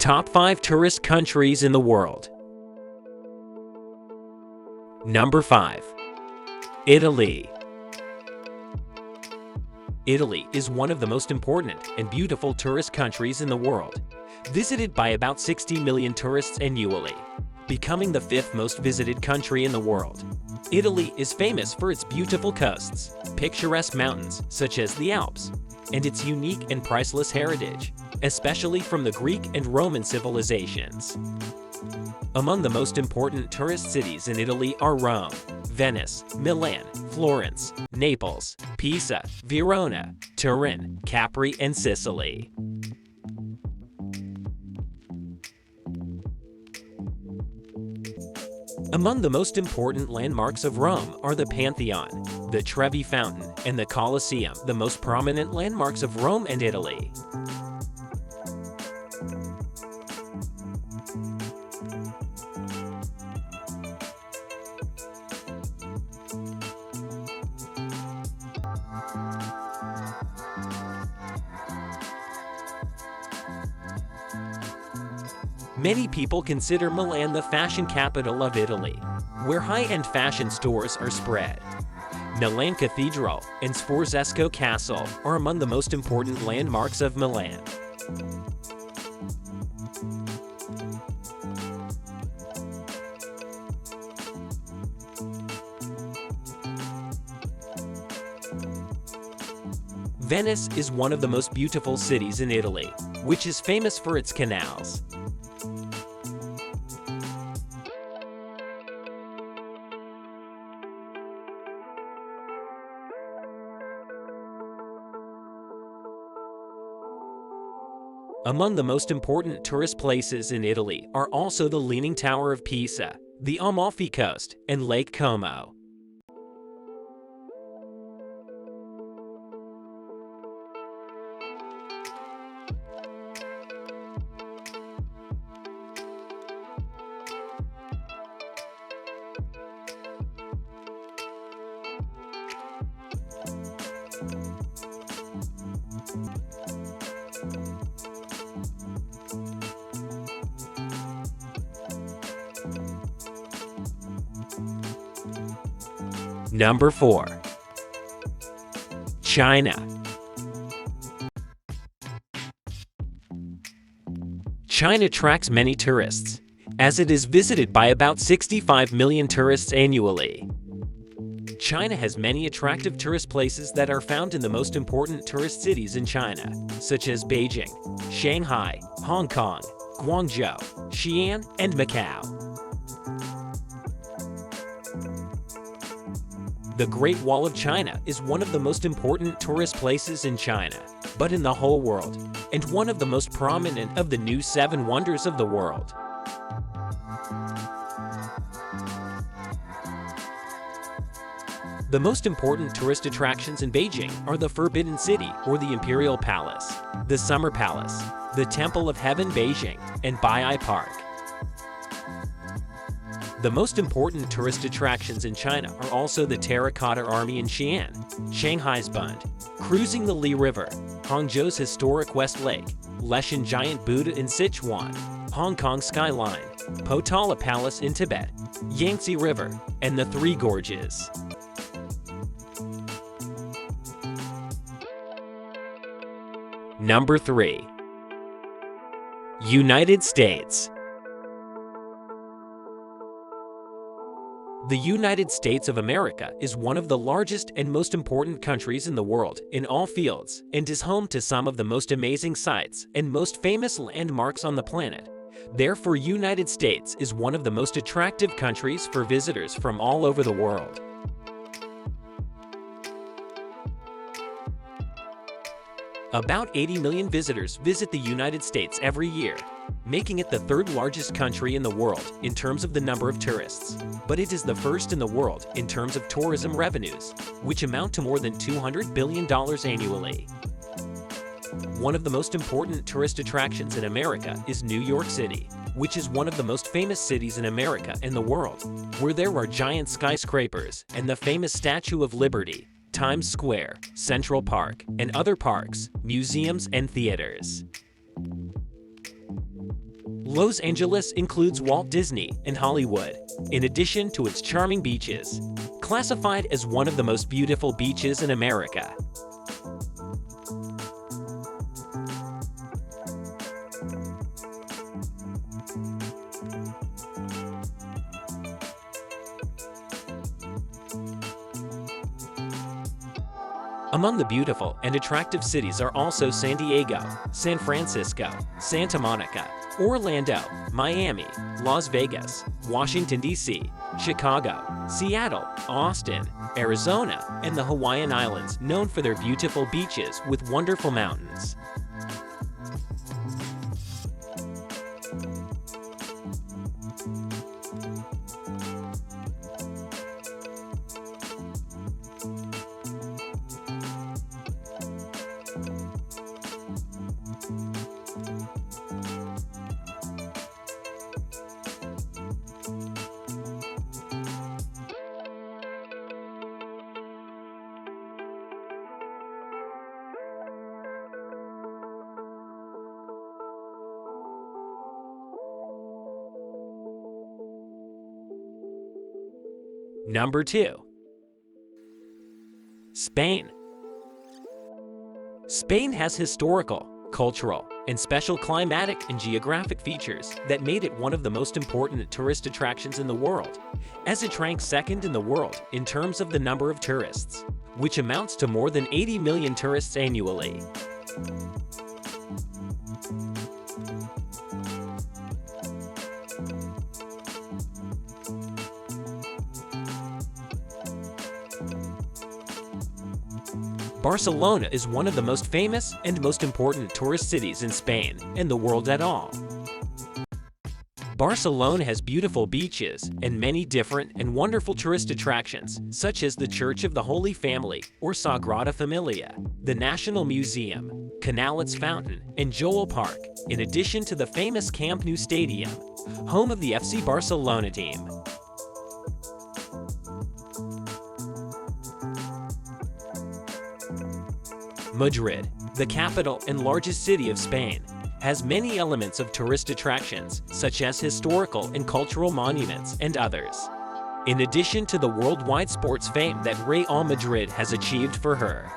Top 5 Tourist Countries in the World. Number 5. Italy. Italy is one of the most important and beautiful tourist countries in the world, visited by about 60 million tourists annually, becoming the 5th most visited country in the world. Italy is famous for its beautiful coasts, picturesque mountains such as the Alps, and its unique and priceless heritage, especially from the Greek and Roman civilizations. Among the most important tourist cities in Italy are Rome, Venice, Milan, Florence, Naples, Pisa, Verona, Turin, Capri, and Sicily. Among the most important landmarks of Rome are the Pantheon, the Trevi Fountain, and the Colosseum, the most prominent landmarks of Rome and Italy. Many people consider Milan the fashion capital of Italy, where high-end fashion stores are spread. Milan Cathedral and Sforzesco Castle are among the most important landmarks of Milan. Venice is one of the most beautiful cities in Italy, which is famous for its canals. Among the most important tourist places in Italy are also the Leaning Tower of Pisa, the Amalfi Coast, and Lake Como. Number 4. China. China attracts many tourists, as it is visited by about 65 million tourists annually. China has many attractive tourist places that are found in the most important tourist cities in China, such as Beijing, Shanghai, Hong Kong, Guangzhou, Xi'an, and Macau. The Great Wall of China is one of the most important tourist places in China, but in the whole world, and one of the most prominent of the new 7 wonders of the world. The most important tourist attractions in Beijing are the Forbidden City or the Imperial Palace, the Summer Palace, the Temple of Heaven Beijing, and Bai'ai Park. The most important tourist attractions in China are also the Terracotta Army in Xi'an, Shanghai's Bund, cruising the Li River, Hangzhou's historic West Lake, Leshan Giant Buddha in Sichuan, Hong Kong Skyline, Potala Palace in Tibet, Yangtze River, and the Three Gorges. Number 3. United States. The United States of America is one of the largest and most important countries in the world in all fields and is home to some of the most amazing sights and most famous landmarks on the planet. Therefore, United States is one of the most attractive countries for visitors from all over the world. About 80 million visitors visit the United States every year, making it the 3rd largest country in the world in terms of the number of tourists. But it is the 1st in the world in terms of tourism revenues, which amount to more than $200 billion annually. One of the most important tourist attractions in America is New York City, which is one of the most famous cities in America and the world, where there are giant skyscrapers and the famous Statue of Liberty, Times Square, Central Park, and other parks, museums, and theaters. Los Angeles includes Walt Disney and Hollywood, in addition to its charming beaches, classified as one of the most beautiful beaches in America. Among the beautiful and attractive cities are also San Diego, San Francisco, Santa Monica, Orlando, Miami, Las Vegas, Washington, D.C., Chicago, Seattle, Austin, Arizona, and the Hawaiian Islands, known for their beautiful beaches with wonderful mountains. Number 2. Spain. Spain has historical, cultural, and special climatic and geographic features that made it one of the most important tourist attractions in the world, as it ranks second in the world in terms of the number of tourists, which amounts to more than 80 million tourists annually. Barcelona is one of the most famous and most important tourist cities in Spain and the world at all. Barcelona has beautiful beaches and many different and wonderful tourist attractions, such as the Church of the Holy Family or Sagrada Familia, the National Museum, Canales Fountain, and Joel Park, in addition to the famous Camp Nou Stadium, home of the FC Barcelona team. Madrid, the capital and largest city of Spain, has many elements of tourist attractions, such as historical and cultural monuments and others, in addition to the worldwide sports fame that Real Madrid has achieved for her.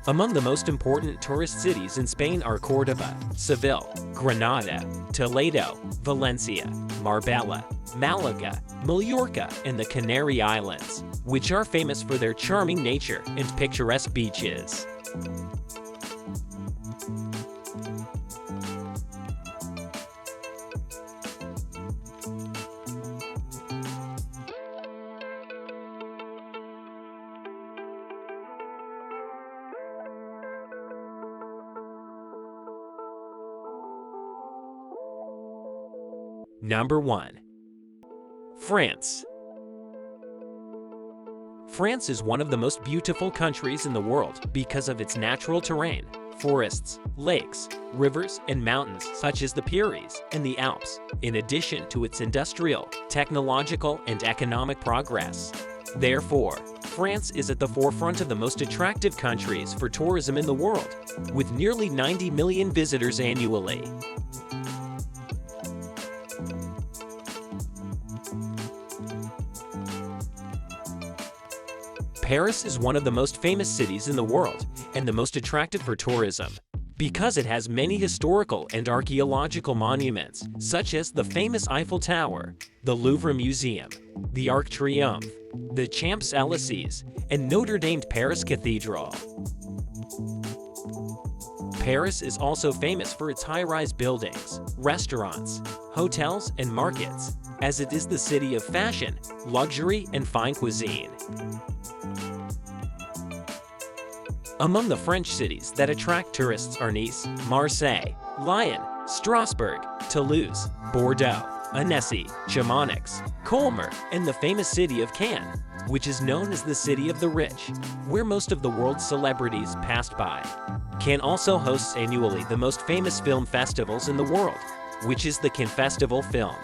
Among the most important tourist cities in Spain are Córdoba, Seville, Granada, Toledo, Valencia, Marbella, Malaga, Mallorca, and the Canary Islands, which are famous for their charming nature and picturesque beaches. Number 1. France. France is one of the most beautiful countries in the world because of its natural terrain, forests, lakes, rivers, and mountains such as the Pyrenees and the Alps, in addition to its industrial, technological, and economic progress. Therefore, France is at the forefront of the most attractive countries for tourism in the world, with nearly 90 million visitors annually. Paris is one of the most famous cities in the world and the most attractive for tourism because it has many historical and archaeological monuments, such as the famous Eiffel Tower, the Louvre Museum, the Arc de Triomphe, the Champs-Élysées, and Notre Dame Paris Cathedral. Paris is also famous for its high-rise buildings, restaurants, hotels, and markets, as it is the city of fashion, luxury, and fine cuisine. Among the French cities that attract tourists are Nice, Marseille, Lyon, Strasbourg, Toulouse, Bordeaux, Annecy, Chamonix, Colmar, and the famous city of Cannes, which is known as the City of the Rich, where most of the world's celebrities passed by. Cannes also hosts annually the most famous film festivals in the world, which is the Cannes Festival Film.